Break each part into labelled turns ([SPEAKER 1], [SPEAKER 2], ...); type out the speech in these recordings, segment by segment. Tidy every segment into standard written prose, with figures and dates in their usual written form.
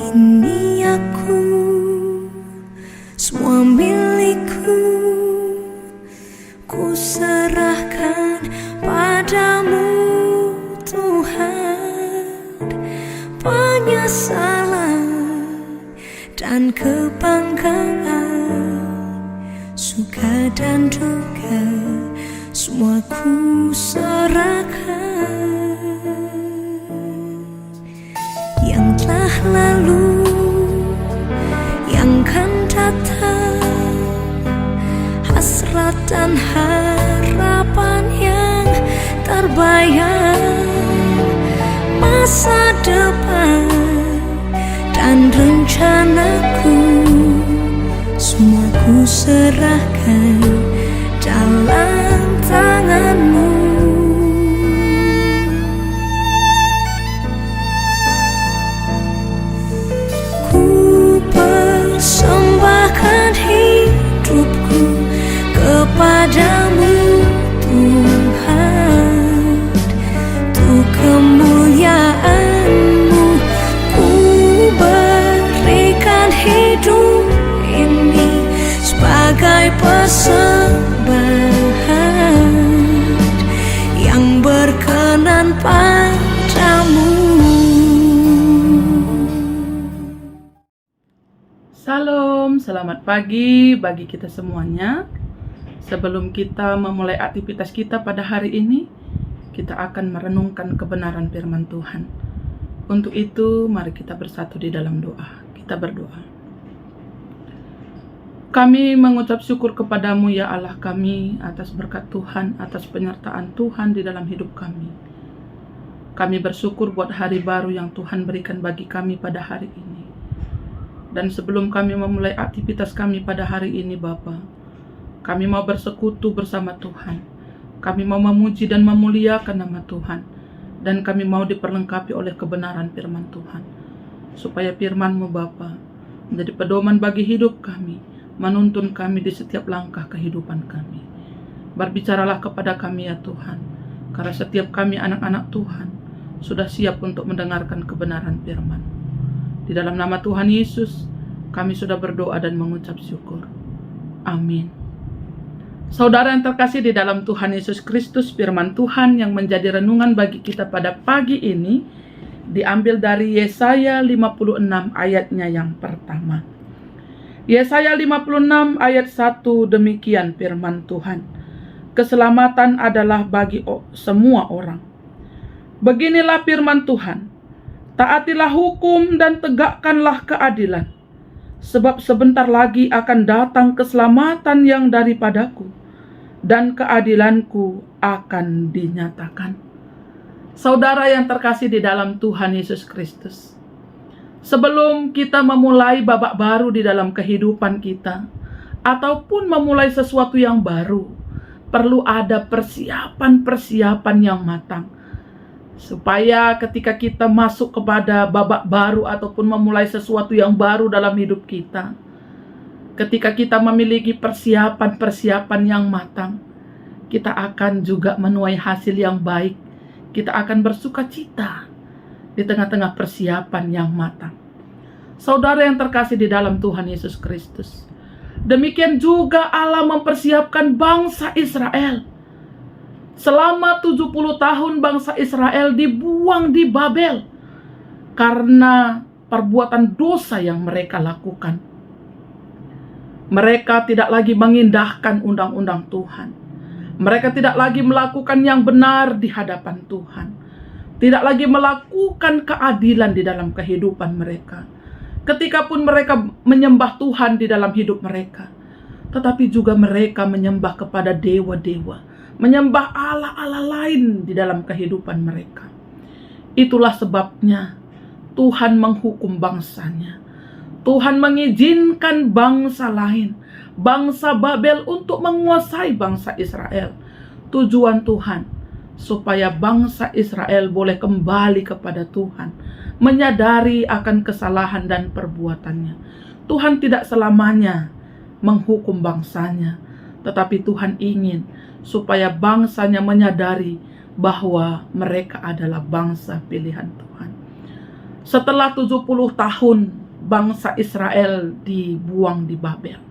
[SPEAKER 1] Ini aku, semua milikku, ku serahkan padamu Tuhan. Penyesalan dan kebanggaan, suka dan duka, semua ku serahkan. Yang telah lalu, yang kan datang, hasrat dan harapan yang terbayang, masa depan dan rencanaku, semua ku serahkan dalam tanganmu. Ku persembahkan hidupku kepadamu Tuhan, untuk kemuliaan-Mu ku berikan hidup ini sebagai persembahan yang berkenan padamu.
[SPEAKER 2] Salam, selamat pagi bagi kita semuanya. Sebelum kita memulai aktivitas kita pada hari ini, kita akan merenungkan kebenaran firman Tuhan. Untuk itu, mari kita bersatu di dalam doa. Kita berdoa. Kami mengucap syukur kepadamu ya Allah kami atas berkat Tuhan, atas penyertaan Tuhan di dalam hidup kami. Kami bersyukur buat hari baru yang Tuhan berikan bagi kami pada hari ini. Dan sebelum kami memulai aktivitas kami pada hari ini Bapa, kami mau bersekutu bersama Tuhan. Kami mau memuji dan memuliakan nama Tuhan. Dan kami mau diperlengkapi oleh kebenaran firman Tuhan. Supaya firman-Mu Bapa menjadi pedoman bagi hidup kami, menuntun kami di setiap langkah kehidupan kami. Berbicaralah kepada kami ya Tuhan, karena setiap kami anak-anak Tuhan sudah siap untuk mendengarkan kebenaran firman. Di dalam nama Tuhan Yesus, kami sudah berdoa dan mengucap syukur. Amin. Saudara yang terkasih di dalam Tuhan Yesus Kristus, firman Tuhan yang menjadi renungan bagi kita pada pagi ini diambil dari Yesaya 56 ayatnya yang pertama. Yesaya 56 ayat 1, demikian firman Tuhan. Keselamatan adalah bagi semua orang. Beginilah firman Tuhan. Taatilah hukum dan tegakkanlah keadilan, sebab sebentar lagi akan datang keselamatan yang daripadaku, dan keadilanku akan dinyatakan. Saudara yang terkasih di dalam Tuhan Yesus Kristus, sebelum kita memulai babak baru di dalam kehidupan kita, ataupun memulai sesuatu yang baru, perlu ada persiapan-persiapan yang matang. Supaya ketika kita masuk kepada babak baru ataupun memulai sesuatu yang baru dalam hidup kita, ketika kita memiliki persiapan-persiapan yang matang, kita akan juga menuai hasil yang baik. Kita akan bersuka cita di tengah-tengah persiapan yang matang. Saudara yang terkasih di dalam Tuhan Yesus Kristus, demikian juga Allah mempersiapkan bangsa Israel. Selama 70 tahun bangsa Israel dibuang di Babel karena perbuatan dosa yang mereka lakukan. Mereka tidak lagi mengindahkan undang-undang Tuhan. Mereka tidak lagi melakukan yang benar di hadapan Tuhan. Tidak lagi melakukan keadilan di dalam kehidupan mereka. Ketika pun mereka menyembah Tuhan di dalam hidup mereka, tetapi juga mereka menyembah kepada dewa-dewa, menyembah Allah-Allah lain di dalam kehidupan mereka. Itulah sebabnya Tuhan menghukum bangsanya. Tuhan mengizinkan bangsa lain, bangsa Babel, untuk menguasai bangsa Israel. Tujuan Tuhan supaya bangsa Israel boleh kembali kepada Tuhan, menyadari akan kesalahan dan perbuatannya. Tuhan tidak selamanya menghukum bangsanya, tetapi Tuhan ingin supaya bangsanya menyadari bahwa mereka adalah bangsa pilihan Tuhan. Setelah 70 tahun bangsa Israel dibuang di Babel.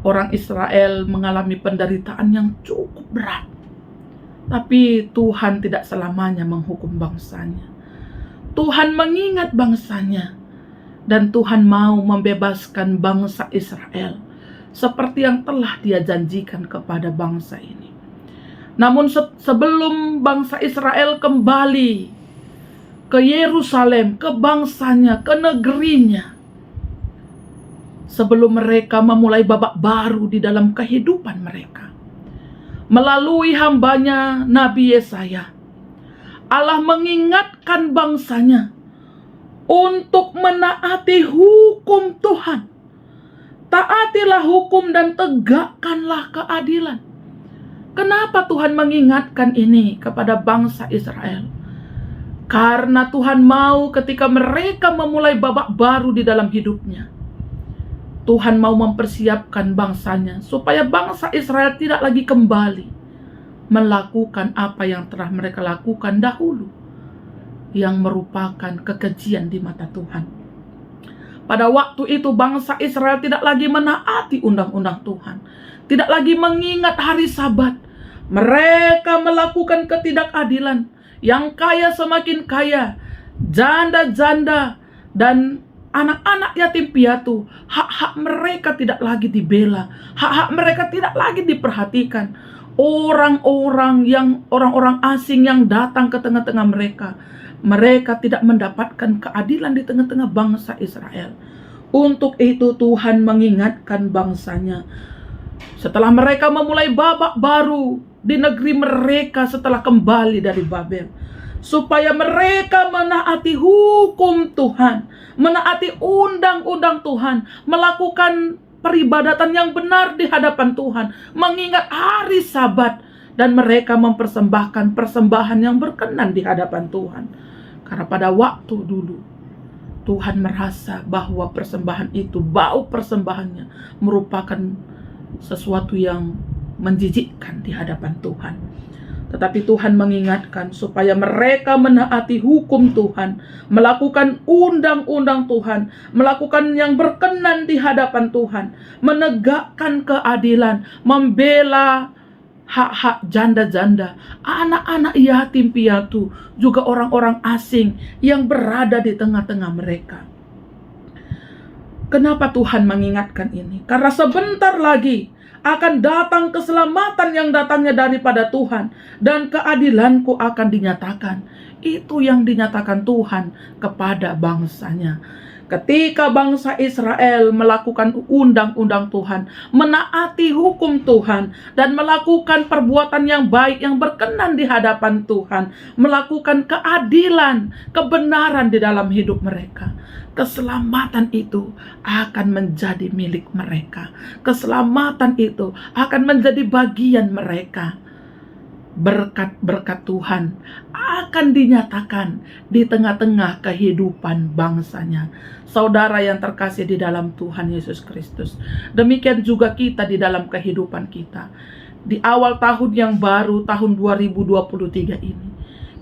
[SPEAKER 2] Orang Israel mengalami penderitaan yang cukup berat. Tapi Tuhan tidak selamanya menghukum bangsanya. Tuhan mengingat bangsanya. Dan Tuhan mau membebaskan bangsa Israel seperti yang telah Dia janjikan kepada bangsa ini. Namun sebelum bangsa Israel kembali ke Yerusalem, ke bangsanya, ke negerinya, sebelum mereka memulai babak baru di dalam kehidupan mereka, melalui hambanya Nabi Yesaya, Allah mengingatkan bangsanya untuk menaati hukum Tuhan. Taatilah hukum dan tegakkanlah keadilan. Kenapa Tuhan mengingatkan ini kepada bangsa Israel? Karena Tuhan mau ketika mereka memulai babak baru di dalam hidupnya, Tuhan mau mempersiapkan bangsanya supaya bangsa Israel tidak lagi kembali melakukan apa yang telah mereka lakukan dahulu, yang merupakan kekejian di mata Tuhan. Pada waktu itu bangsa Israel tidak lagi menaati undang-undang Tuhan, tidak lagi mengingat hari Sabat. Mereka melakukan ketidakadilan. Yang kaya semakin kaya, janda-janda dan anak-anak yatim piatu, hak-hak mereka tidak lagi dibela, hak-hak mereka tidak lagi diperhatikan. Orang-orang asing yang datang ke tengah-tengah mereka, mereka tidak mendapatkan keadilan di tengah-tengah bangsa Israel. Untuk itu Tuhan mengingatkan bangsanya, setelah mereka memulai babak baru di negeri mereka setelah kembali dari Babel, supaya mereka menaati hukum Tuhan, menaati undang-undang Tuhan, melakukan peribadatan yang benar di hadapan Tuhan, mengingat hari Sabat, dan mereka mempersembahkan persembahan yang berkenan di hadapan Tuhan. Karena pada waktu dulu Tuhan merasa bahwa persembahan itu, bau persembahannya merupakan sesuatu yang menjijikkan di hadapan Tuhan. Tetapi Tuhan mengingatkan supaya mereka menaati hukum Tuhan, melakukan undang-undang Tuhan, melakukan yang berkenan di hadapan Tuhan, menegakkan keadilan, membela hak-hak janda-janda, anak-anak yatim piatu, juga orang-orang asing yang berada di tengah-tengah mereka. Kenapa Tuhan mengingatkan ini? Karena sebentar lagi akan datang keselamatan yang datangnya daripada Tuhan, dan keadilanku akan dinyatakan. Itu yang dinyatakan Tuhan kepada bangsanya. Ketika bangsa Israel melakukan undang-undang Tuhan, menaati hukum Tuhan, dan melakukan perbuatan yang baik yang berkenan di hadapan Tuhan, melakukan keadilan, kebenaran di dalam hidup mereka, keselamatan itu akan menjadi milik mereka. Keselamatan itu akan menjadi bagian mereka. Berkat-berkat Tuhan akan dinyatakan di tengah-tengah kehidupan bangsanya. Saudara yang terkasih di dalam Tuhan Yesus Kristus, demikian juga kita di dalam kehidupan kita. Di awal tahun yang baru, tahun 2023 ini,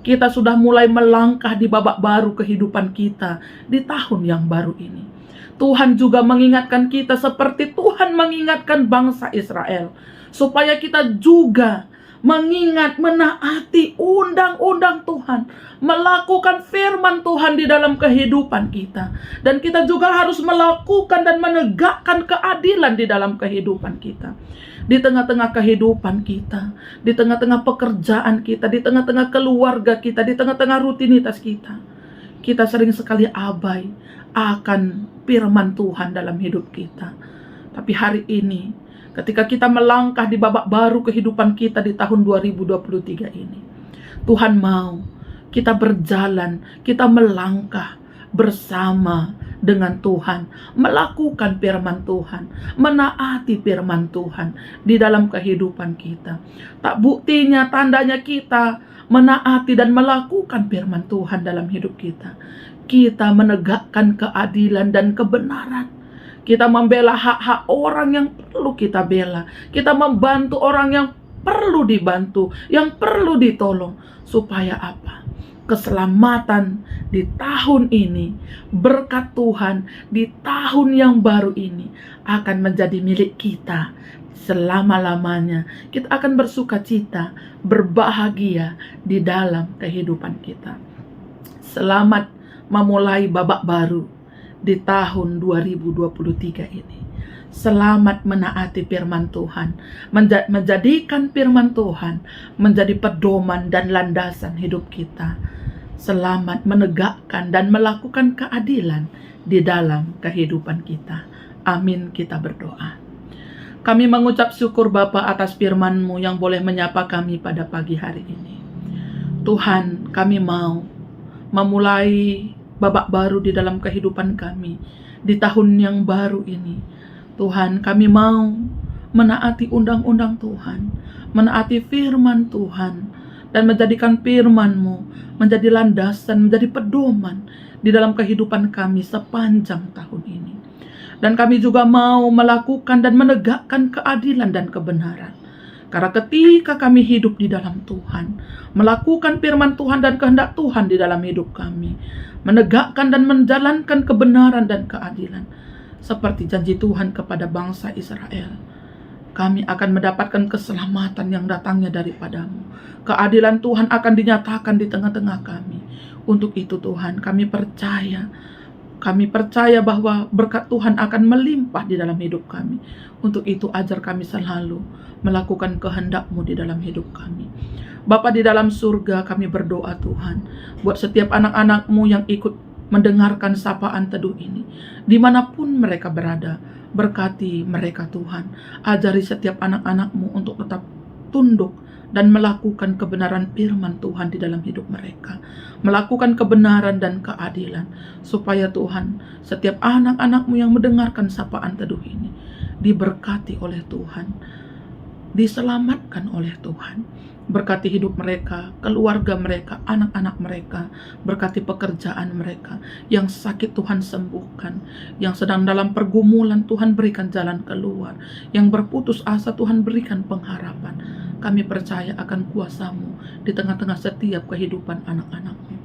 [SPEAKER 2] kita sudah mulai melangkah di babak baru kehidupan kita di tahun yang baru ini. Tuhan juga mengingatkan kita seperti Tuhan mengingatkan bangsa Israel, supaya kita juga mengingat, menaati undang-undang Tuhan, melakukan firman Tuhan di dalam kehidupan kita. Dan kita juga harus melakukan dan menegakkan keadilan di dalam kehidupan kita. Di tengah-tengah kehidupan kita, di tengah-tengah pekerjaan kita, di tengah-tengah keluarga kita, di tengah-tengah rutinitas kita, kita sering sekali abai akan firman Tuhan dalam hidup kita. Tapi hari ini, ketika kita melangkah di babak baru kehidupan kita di tahun 2023 ini, Tuhan mau kita berjalan, kita melangkah bersama dengan Tuhan, melakukan firman Tuhan, menaati firman Tuhan di dalam kehidupan kita. Tak buktinya, tandanya kita menaati dan melakukan firman Tuhan dalam hidup kita, kita menegakkan keadilan dan kebenaran. Kita membela hak-hak orang yang perlu kita bela. Kita membantu orang yang perlu dibantu, yang perlu ditolong. Supaya apa? keselamatan di tahun ini, berkat Tuhan di tahun yang baru ini akan menjadi milik kita selama-lamanya. Kita akan bersuka cita, berbahagia di dalam kehidupan kita. Selamat memulai babak baru di tahun 2023 ini. Selamat menaati firman Tuhan, menjadikan firman Tuhan menjadi pedoman dan landasan hidup kita. Selamat menegakkan dan melakukan keadilan di dalam kehidupan kita. Amin, kita berdoa. Kami mengucap syukur Bapa atas firman-Mu yang boleh menyapa kami pada pagi hari ini. Tuhan, kami mau memulai babak baru di dalam kehidupan kami di tahun yang baru ini. Tuhan, kami mau menaati undang-undang Tuhan, menaati firman Tuhan, dan menjadikan firman-Mu menjadi landasan, menjadi pedoman di dalam kehidupan kami sepanjang tahun ini. Dan kami juga mau melakukan dan menegakkan keadilan dan kebenaran. Karena ketika kami hidup di dalam Tuhan, melakukan firman Tuhan dan kehendak Tuhan di dalam hidup kami, menegakkan dan menjalankan kebenaran dan keadilan, seperti janji Tuhan kepada bangsa Israel, kami akan mendapatkan keselamatan yang datangnya daripada-Mu. Keadilan Tuhan akan dinyatakan di tengah-tengah kami. Untuk itu Tuhan, kami percaya bahwa berkat Tuhan akan melimpah di dalam hidup kami. Untuk itu ajar kami selalu melakukan kehendak-Mu di dalam hidup kami. Bapa di dalam surga, kami berdoa Tuhan, buat setiap anak-anak-Mu yang ikut mendengarkan sapaan teduh ini, dimanapun mereka berada, berkati mereka Tuhan. Ajari setiap anak-anak-Mu untuk tetap tunduk dan melakukan kebenaran firman Tuhan di dalam hidup mereka, melakukan kebenaran dan keadilan, supaya Tuhan, setiap anak-anak-Mu yang mendengarkan sapaan teduh ini diberkati oleh Tuhan, diselamatkan oleh Tuhan. Berkati hidup mereka, keluarga mereka, anak-anak mereka. Berkati pekerjaan mereka. Yang sakit Tuhan sembuhkan. Yang sedang dalam pergumulan Tuhan berikan jalan keluar. Yang berputus asa Tuhan berikan pengharapan. Kami percaya akan kuasa-Mu di tengah-tengah setiap kehidupan anak-anak-Mu.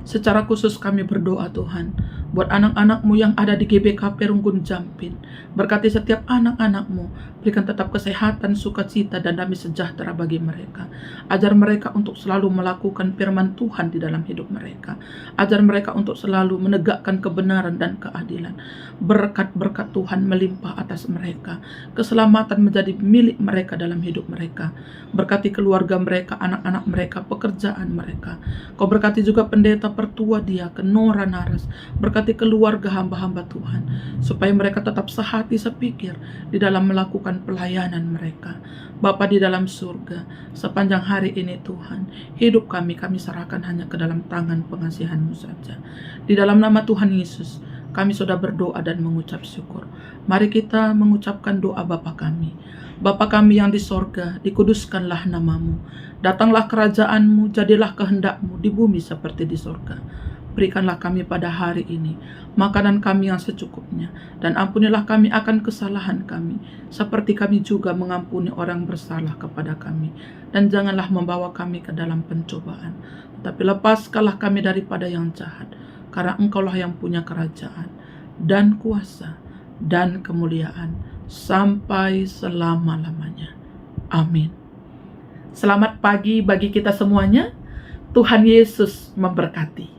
[SPEAKER 2] Secara khusus kami berdoa Tuhan, buat anak-anak-Mu yang ada di GBK Perunggun Jampin. Berkati setiap anak-anak-Mu, berikan tetap kesehatan, sukacita, dan damai sejahtera bagi mereka. Ajar mereka untuk selalu melakukan firman Tuhan di dalam hidup mereka. Ajar mereka untuk selalu menegakkan kebenaran dan keadilan. Berkat-berkat Tuhan melimpah atas mereka. Keselamatan menjadi milik mereka dalam hidup mereka. Berkati keluarga mereka, anak-anak mereka, pekerjaan mereka. Kau berkati juga pendeta, pertua diaken, Nora Naras. Berkati keluarga hamba-hamba Tuhan, supaya mereka tetap sehati sepikir di dalam melakukan pelayanan mereka. Bapa di dalam surga, sepanjang hari ini Tuhan, hidup kami serahkan hanya ke dalam tangan pengasihan-Mu saja. Di dalam nama Tuhan Yesus, kami sudah berdoa dan mengucap syukur. Mari kita mengucapkan doa Bapa kami. Bapa kami yang di sorga, dikuduskanlah nama-Mu. Datanglah kerajaan-Mu, jadilah kehendak-Mu di bumi seperti di sorga. Berikanlah kami pada hari ini makanan kami yang secukupnya, dan ampunilah kami akan kesalahan kami, seperti kami juga mengampuni orang bersalah kepada kami. Dan janganlah membawa kami ke dalam pencobaan, tetapi lepaskanlah kami daripada yang jahat, karena Engkaulah yang punya kerajaan, dan kuasa, dan kemuliaan, sampai selama-lamanya. Amin. Selamat pagi bagi kita semuanya. Tuhan Yesus memberkati.